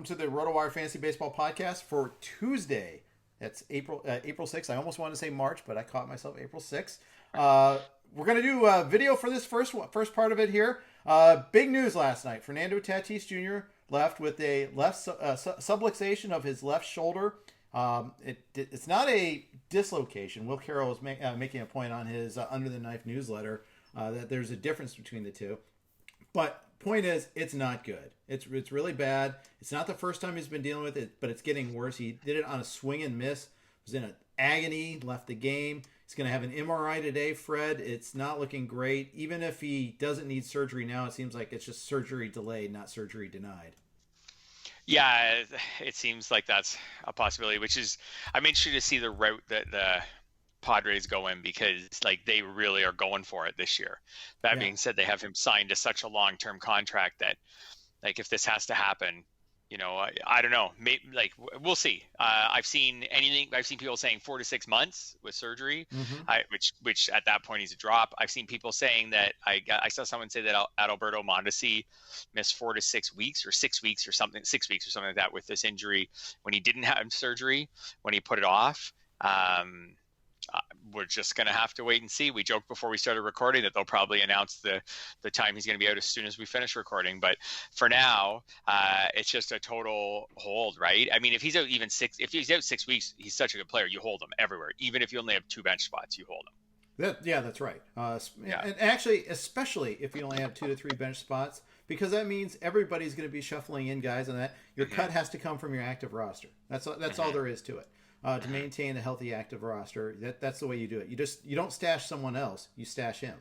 welcome to the RotoWire Fantasy Baseball Podcast for Tuesday. That's April 6th. I almost wanted to say March, but I caught myself April 6th. We're going to do a video for this first part of it here. Big news last night. Fernando Tatis Jr. left with a left subluxation of his left shoulder. It's not a dislocation. Will Carroll was making a point on his Under the Knife newsletter that there's a difference between the two. But point is, it's not good. It's really bad. It's not the first time he's been dealing with it, but it's getting worse. He did it on a swing and miss. Was in an agony, left the game. He's going to have an MRI today, Fred. It's not looking great. Even if he doesn't need surgery now, it seems like it's just surgery delayed, not surgery denied. Yeah, it seems like that's a possibility, which is, I'm interested to see the route that the Padres go in, because like they really are going for it this year. That being said, they have him signed to such a long-term contract that, like, if this has to happen, you know, I don't know. Maybe, like, we'll see. I've seen people saying 4 to 6 months with surgery, which at that point is a drop. I've seen people saying that I saw someone say that Adalberto Mondesi missed 4 to 6 weeks or 6 weeks or something, 6 weeks or something like that with this injury when he didn't have surgery, when he put it off. We're just going to have to wait and see. We joked before we started recording that they'll probably announce the time he's going to be out as soon as we finish recording. But for now, it's just a total hold, right? I mean, if he's out if he's out 6 weeks, he's such a good player. You hold him everywhere. Even if you only have 2 bench spots, you hold him. That's right. And actually, especially if you only have 2 to 3 bench spots, because that means everybody's going to be shuffling in guys, and that your cut has to come from your active roster. That's all there is to it. To maintain a healthy active roster, that's the way you do it. You don't stash someone else, you stash him.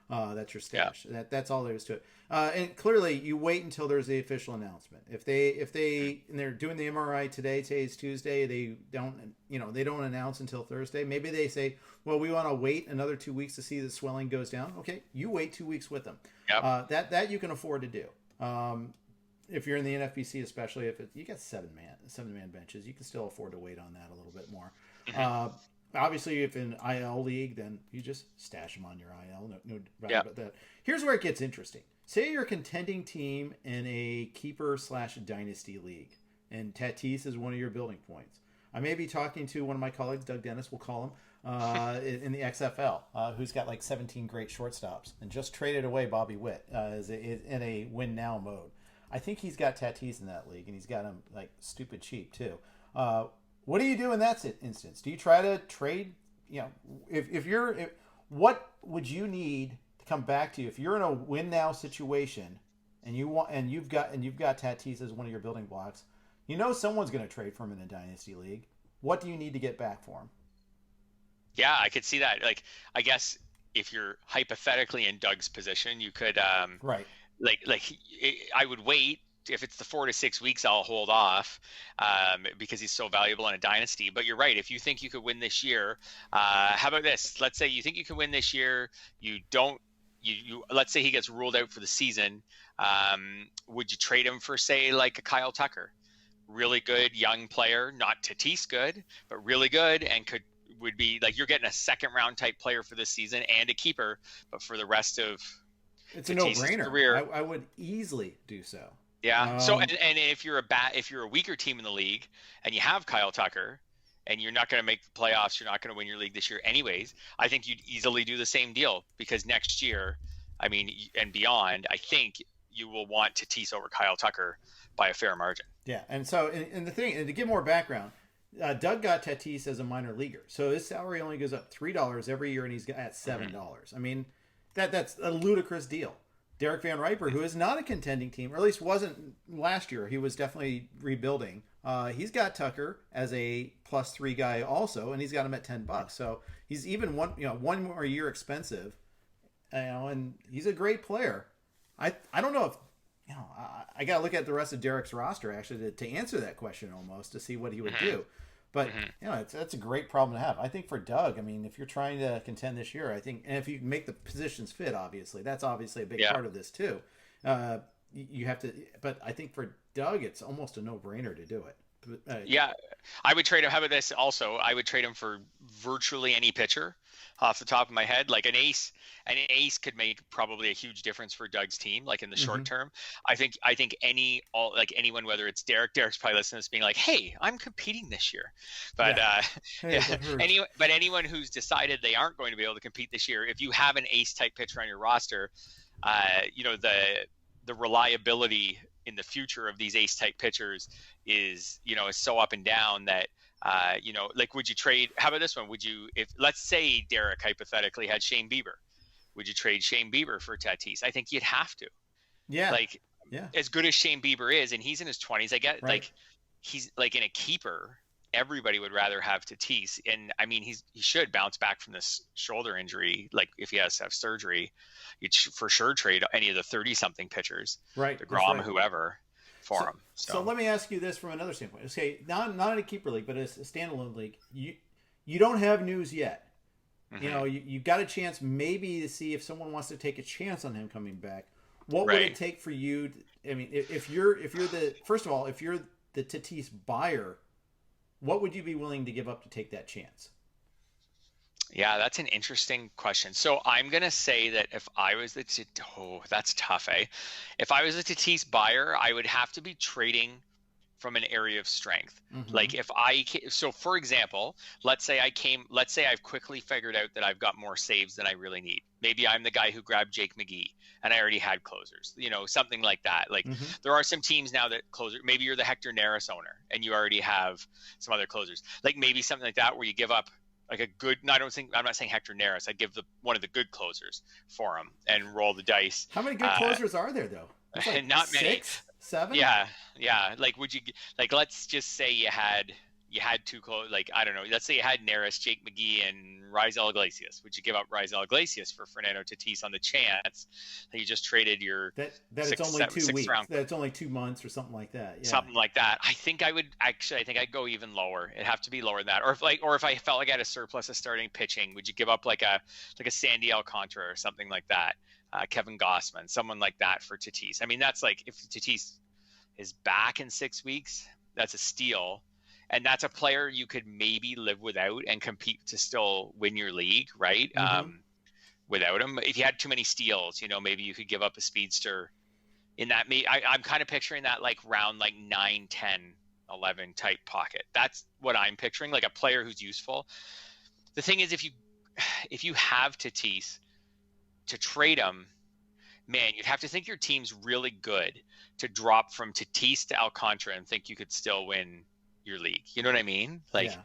That's your stash. Yeah. That's all there is to it. And clearly, you wait until there's the official announcement. If they're doing the MRI today, today's Tuesday, they don't announce until Thursday. Maybe they say, well, we want to wait another 2 weeks to see the swelling goes down. Okay, you wait 2 weeks with them. Yep. That you can afford to do. If you're in the NFBC, especially if you got 7-man benches, you can still afford to wait on that a little bit more. Obviously, if in IL league, then you just stash them on your IL. No doubt about that. Here's where it gets interesting. Say you're a contending team in a keeper/dynasty league, and Tatis is one of your building points. I may be talking to one of my colleagues, Doug Dennis, we'll call him, in the XFL, who's got like 17 great shortstops and just traded away Bobby Witt in a win now mode. I think he's got Tatis in that league, and he's got him like stupid cheap too. What do you do in that instance? Do you try to trade? You know, what would you need to come back to you if you're in a win now situation, and you've got Tatis as one of your building blocks? You know someone's going to trade for him in a dynasty league. What do you need to get back for him? Yeah, I could see that. Like, I guess if you're hypothetically in Doug's position, you could right. I would wait. If it's the 4 to 6 weeks, I'll hold off because he's so valuable in a dynasty. But you're right. If you think you could win this year, how about this? Let's say you think you can win this year. You don't. Let's say he gets ruled out for the season. Would you trade him for, say, like a Kyle Tucker? Really good young player, not Tatis good, but really good, and would be like you're getting a second round type player for this season and a keeper, but for the rest of it's a no-brainer. I would easily do so. Yeah. So and if you're a weaker team in the league and you have Kyle Tucker and you're not going to make the playoffs, you're not going to win your league this year anyways, I think you'd easily do the same deal, because next year, I mean, and beyond, I think you will want Tatis over Kyle Tucker by a fair margin. Yeah. And so, and to give more background, Doug got Tatis as a minor leaguer. So his salary only goes up $3 every year, and he's at $7. I mean, that's a ludicrous deal. Derek Van Riper, who is not a contending team, or at least wasn't last year, he was definitely rebuilding. He's got Tucker as a +3 guy also, and he's got him at $10. So he's even one more year expensive, and he's a great player. I don't know if I got to look at the rest of Derek's roster actually to answer that question almost to see what he would do. But that's a great problem to have. I think for Doug, I mean, if you're trying to contend this year, I think, and if you can make the positions fit, obviously, that's obviously a big part of this too. You have to, but I think for Doug, it's almost a no-brainer to do it. I would trade him. How about this? Also, I would trade him for virtually any pitcher off the top of my head. Like an ace could make probably a huge difference for Doug's team, like in the short term. I think anyone, whether it's Derek's probably listening to this being like, hey, I'm competing this year. But anyone who's decided they aren't going to be able to compete this year, if you have an ace type pitcher on your roster, the reliability in the future of these ace type pitchers is so up and down that like, would you trade? How about this one? If let's say Derek hypothetically had Shane Bieber, would you trade Shane Bieber for Tatis? I think you'd have to. Yeah. Like, as good as Shane Bieber is, and he's in his 20s, I get like he's like in a keeper. Everybody would rather have Tatis, and I mean he should bounce back from this shoulder injury. Like if he has to have surgery, you'd for sure trade any of the 30-something pitchers, right? DeGrom, whoever, for him. So let me ask you this from another standpoint. Okay, not in a keeper league, but as a standalone league, you don't have news yet. You got a chance maybe to see if someone wants to take a chance on him coming back. What would it take for you? If you're the Tatis buyer, what would you be willing to give up to take that chance? Yeah, that's an interesting question. So I'm going to say that if I was that's tough, eh? If I was a Tatis buyer, I would have to be trading from an area of strength. Like for example, let's say I've quickly figured out that I've got more saves than I really need. Maybe I'm the guy who grabbed Jake McGee and I already had closers, something like that. Like there are some teams now that maybe you're the Hector Neris owner and you already have some other closers. Like maybe something like that where you give up like a good, I'm not saying Hector Neris. I'd give one of the good closers for him and roll the dice. How many good closers are there though? Like not 6, many. 7? Yeah. Like, let's just say you had two close, like, I don't know. Let's say you had Neris, Jake McGee, and Raisel Iglesias. Would you give up Raisel Iglesias for Fernando Tatis on the chance that you just traded your it's only 2 weeks? That's only 2 months or something like that. Yeah. Something like that. I think I'd go even lower. It'd have to be lower than that. Or if I felt like I had a surplus of starting pitching, would you give up like a Sandy Alcantara or something like that? Kevin Gossman, someone like that for Tatis. I mean, that's like if Tatis is back in 6 weeks, that's a steal. And that's a player you could maybe live without and compete to still win your league, right? Without him. If you had too many steals, maybe you could give up a speedster in that. I'm kind of picturing that like round like 9, 10, 11 type pocket. That's what I'm picturing, like a player who's useful. The thing is, if you have Tatis, to trade him, man, you'd have to think your team's really good to drop from Tatis to Alcantara and think you could still win your league. You know what I mean? Like, yeah.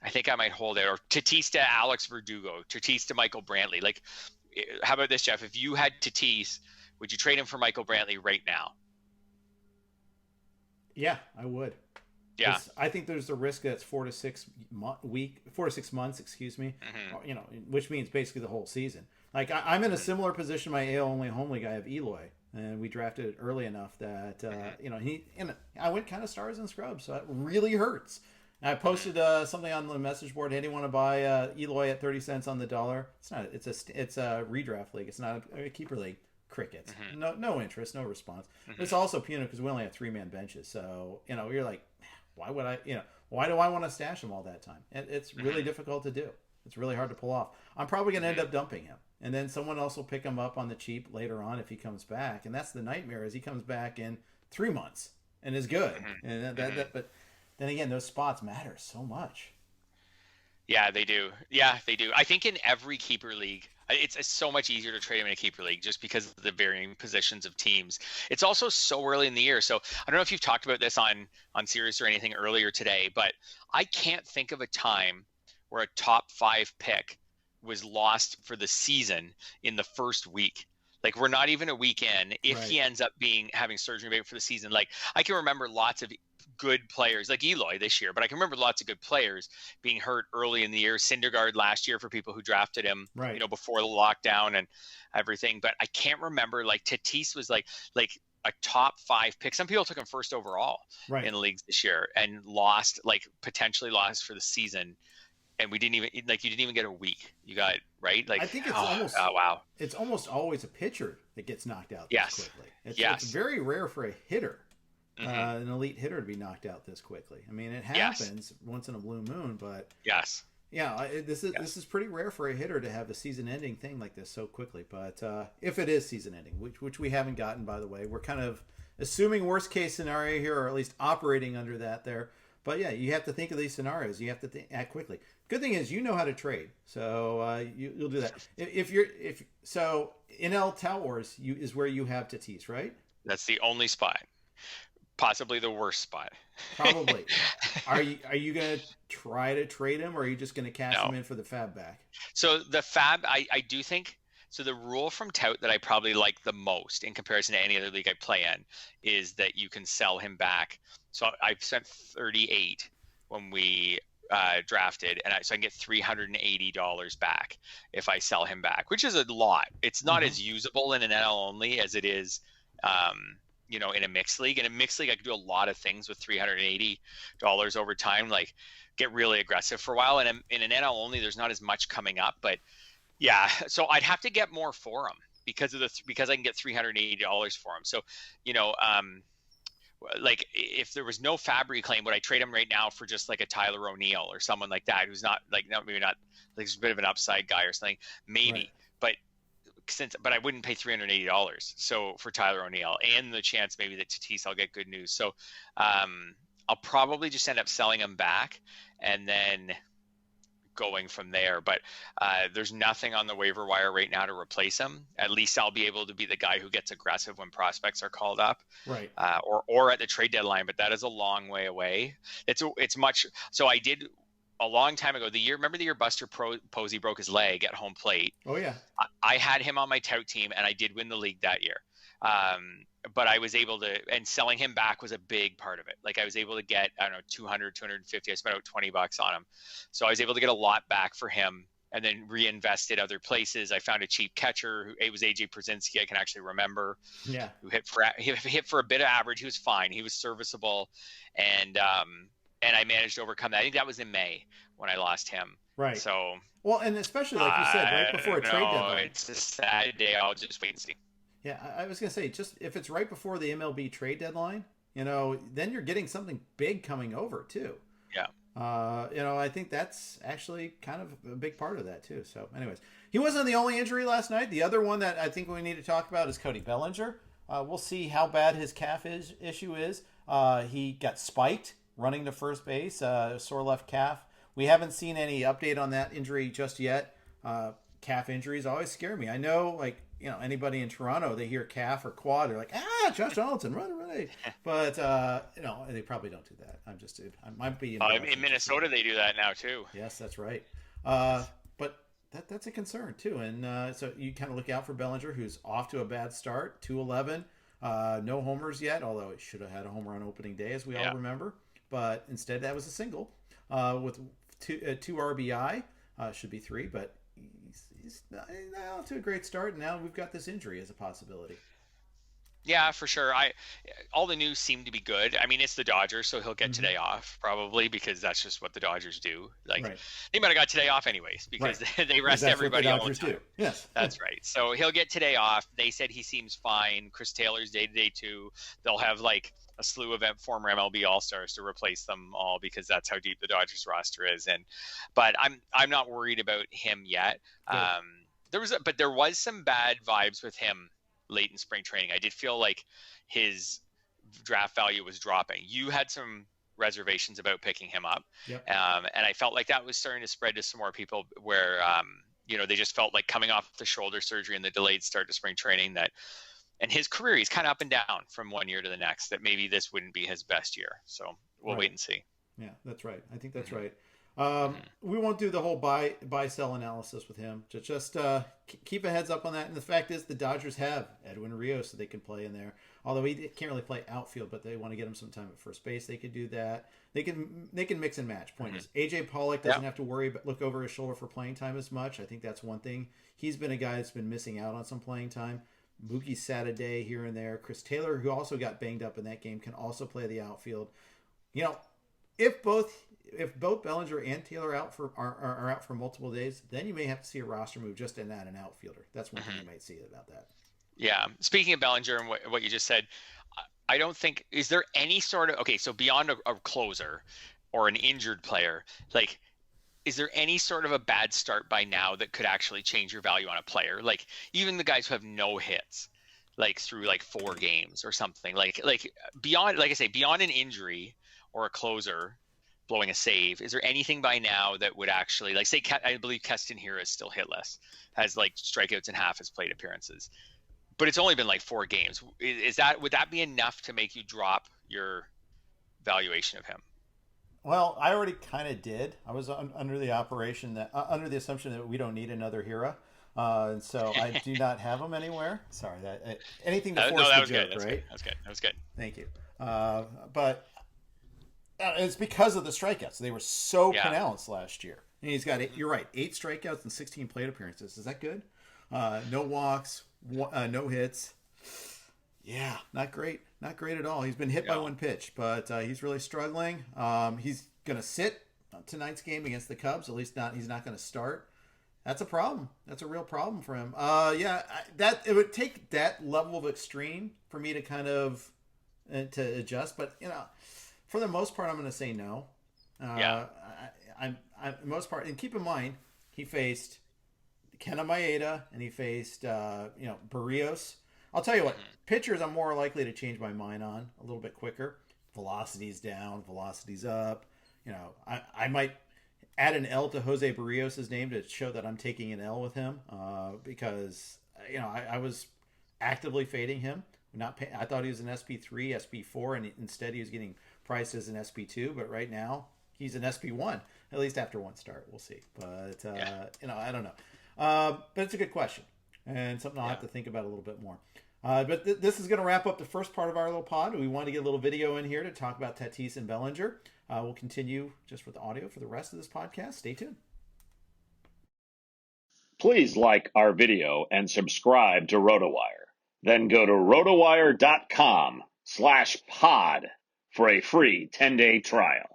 I think I might hold it. Or Tatis to Alex Verdugo, Tatis to Michael Brantley. Like, how about this, Jeff? If you had Tatis, would you trade him for Michael Brantley right now? Yeah, I would. Yeah, I think there's a risk that it's 4 to 6 months, excuse me. Which means basically the whole season. Like I'm in a similar position. My AL only home league, I have Eloy, and we drafted it early enough that I went kind of stars and scrubs, so it really hurts. And I posted something on the message board. Hey, do you want to buy Eloy at 30 cents on the dollar? It's not. It's a redraft league. It's not a keeper league. Crickets. No interest. No response. It's also punitive because we only have 3-man benches. So you're like, why would I? Why do I want to stash him all that time? It's really difficult to do. It's really hard to pull off. I'm probably going to end up dumping him. And then someone else will pick him up on the cheap later on if he comes back. And that's the nightmare is he comes back in 3 months and is good. And but then again, those spots matter so much. Yeah, they do. I think in every keeper league, it's so much easier to trade him in a keeper league just because of the varying positions of teams. It's also so early in the year. So I don't know if you've talked about this on Sirius or anything earlier today, but I can't think of a time where a top 5 pick was lost for the season in the first week. Like we're not even a week in. If he ends up having surgery maybe for the season, like I can remember lots of good players like Eloy this year, but I can remember lots of good players being hurt early in the year. Syndergaard last year for people who drafted him, before the lockdown and everything. But I can't remember like Tatis was like a top 5 pick. Some people took him first overall in the leagues this year and potentially lost for the season. And we didn't even you didn't even get a week. You got I think it's it's almost always a pitcher that gets knocked out this quickly. It's very rare for a hitter an elite hitter to be knocked out this quickly. I mean, it happens once in a blue moon, but yes. Yeah, this is pretty rare for a hitter to have a season-ending thing like this so quickly. But if it is season-ending, which we haven't gotten, by the way, we're kind of assuming worst-case scenario here, or at least operating under that there. But yeah, you have to think of these scenarios. You have to act quickly. Good thing is you know how to trade, so you'll do that. If NL Towers is where you have Tatis, right? That's the only spot, possibly the worst spot. Probably. Are you going to try to trade him, or are you just going to cash him in for the fab back? So the fab, I do think. So the rule from Tout that I probably like the most in comparison to any other league I play in is that you can sell him back. So I spent 38 when we drafted, and so I can get $380 back if I sell him back, which is a lot. It's not as usable in an NL only as it is, in a mixed league. In a mixed league, I could do a lot of things with $380 over time, like get really aggressive for a while. And in an NL only, there's not as much coming up, but yeah, so I'd have to get more for him because I can get $380 for him. So, like if there was no Fab reclaim, would I trade him right now for just like a Tyler O'Neill or someone like that who's not like maybe not like a bit of an upside guy or something, maybe, right. But I wouldn't pay $380 so for Tyler O'Neill and the chance maybe that Tatis I'll get good news. So I'll probably just end up selling him back and then going from there. But there's nothing on the waiver wire right now to replace him. At least I'll be able to be the guy who gets aggressive when prospects are called up, right? Or at the trade deadline. But that is a long way away. It's much. So I did a long time ago. Remember the year Buster Posey broke his leg at home plate? Oh yeah. I had him on my tout team, and I did win the league that year. But I was able to, and selling him back was a big part of it. Like I was able to get, I don't know, 200, 250. I spent about $20 on him. So I was able to get a lot back for him and then reinvested other places. I found a cheap catcher. It was AJ Przinsky. I can actually remember. Yeah. Who hit for a bit of average. He was fine. He was serviceable. And I managed to overcome that. I think that was in May when I lost him. Right. So. Well, and especially like you said, right before a trade deadline. It's a sad day. I'll just wait and see. Yeah, I was going to say, just if it's right before the MLB trade deadline, then you're getting something big coming over too. Yeah. I think that's actually kind of a big part of that too. So anyways, he wasn't the only injury last night. The other one that I think we need to talk about is Cody Bellinger. We'll see how bad his calf issue is. He got spiked running to first base, sore left calf. We haven't seen any update on that injury just yet. Calf injuries always scare me. I know, anybody in Toronto, they hear calf or quad, they're like, Josh Donaldson, run. But, they probably don't do that. I might be in Minnesota, they do that now too. Yes, that's right. But that's a concern too. And so you kind of look out for Bellinger, who's off to a bad start, 211, no homers yet, although it should have had a home run opening day, as we all remember. But instead, that was a single with two RBI, should be 3, but he's not off to a great start. And now we've got this injury as a possibility. Yeah, for sure. All the news seemed to be good. I mean, it's the Dodgers, so he'll get today off probably because that's just what the Dodgers do. Like They might have got today off anyways because they rest everybody all the time. Do. Yes, that's right. So he'll get today off. They said he seems fine. Chris Taylor's day-to-day too. They'll have like a slew of former MLB All-Stars to replace them all because that's how deep the Dodgers roster is. But I'm not worried about him yet. There was some bad vibes with him late in spring training. I did feel like his draft value was dropping. You had some reservations about picking him up. Yep. And I felt like that was starting to spread to some more people where, they just felt like coming off the shoulder surgery and the delayed start to spring training and his career, he's kind of up and down from one year to the next, that maybe this wouldn't be his best year. So we'll wait and see. Yeah, that's right. I think that's right. We won't do the whole buy sell analysis with him. Just keep a heads up on that. And the fact is, the Dodgers have Edwin Rios, so they can play in there. Although he can't really play outfield, but they want to get him some time at first base. They could do that. They can mix and match. Point is, AJ Pollock doesn't have to look over his shoulder for playing time as much. I think that's one thing. He's been a guy that's been missing out on some playing time. Mookie sat a day here and there. Chris Taylor, who also got banged up in that game, can also play the outfield. If both Bellinger and Taylor are out for multiple days, then you may have to see a roster move just in that an outfielder. That's one thing you might see about that. Yeah. Speaking of Bellinger and what you just said, I don't think, is there any sort of, okay, so beyond a closer or an injured player, like, is there any sort of a bad start by now that could actually change your value on a player? Like even the guys who have no hits, like through like 4 games or something, like beyond, like I say, beyond an injury or a closer blowing a save, is there anything by now that would actually, like, say, I believe Keston here is still hitless, has like strikeouts in half his plate appearances, but it's only been like 4 games. Is that, would that be enough to make you drop your valuation of him? Well, I already kind of did. I was under the under the assumption that we don't need another hero, and so I do not have him anywhere. Sorry, anything to force No, that the was joke, good. That's right? good. That's good. That was good. Thank you. But it's because of the strikeouts. They were so Yeah. pronounced last year. And he's got, you're right, 8 strikeouts and 16 plate appearances. Is that good? No walks, no hits. Yeah, not great. Not great at all. He's been hit by Yeah. one pitch, but he's really struggling. He's going to sit tonight's game against the Cubs. At least not. He's not going to start. That's a problem. That's a real problem for him. Yeah, that it would take that level of extreme for me to kind of to adjust. But for the most part, I'm going to say no. Yeah. I'm most part, and keep in mind, he faced Kenta Maeda and he faced Barrios. I'll tell you what, pitchers I'm more likely to change my mind on a little bit quicker. Velocity's down, velocity's up. I might add an L to Jose Barrios' name to show that I'm taking an L with him because I was actively fading him. I thought he was an SP3, SP4, and instead he was getting priced as an SP2. But right now he's an SP1, at least after one start. We'll see. But I don't know. But it's a good question and something I'll have to think about a little bit more. But this is going to wrap up the first part of our little pod. We want to get a little video in here to talk about Tatis and Bellinger. We'll continue just with audio for the rest of this podcast. Stay tuned. Please like our video and subscribe to RotoWire. Then go to rotowire.com/pod for a free 10-day trial.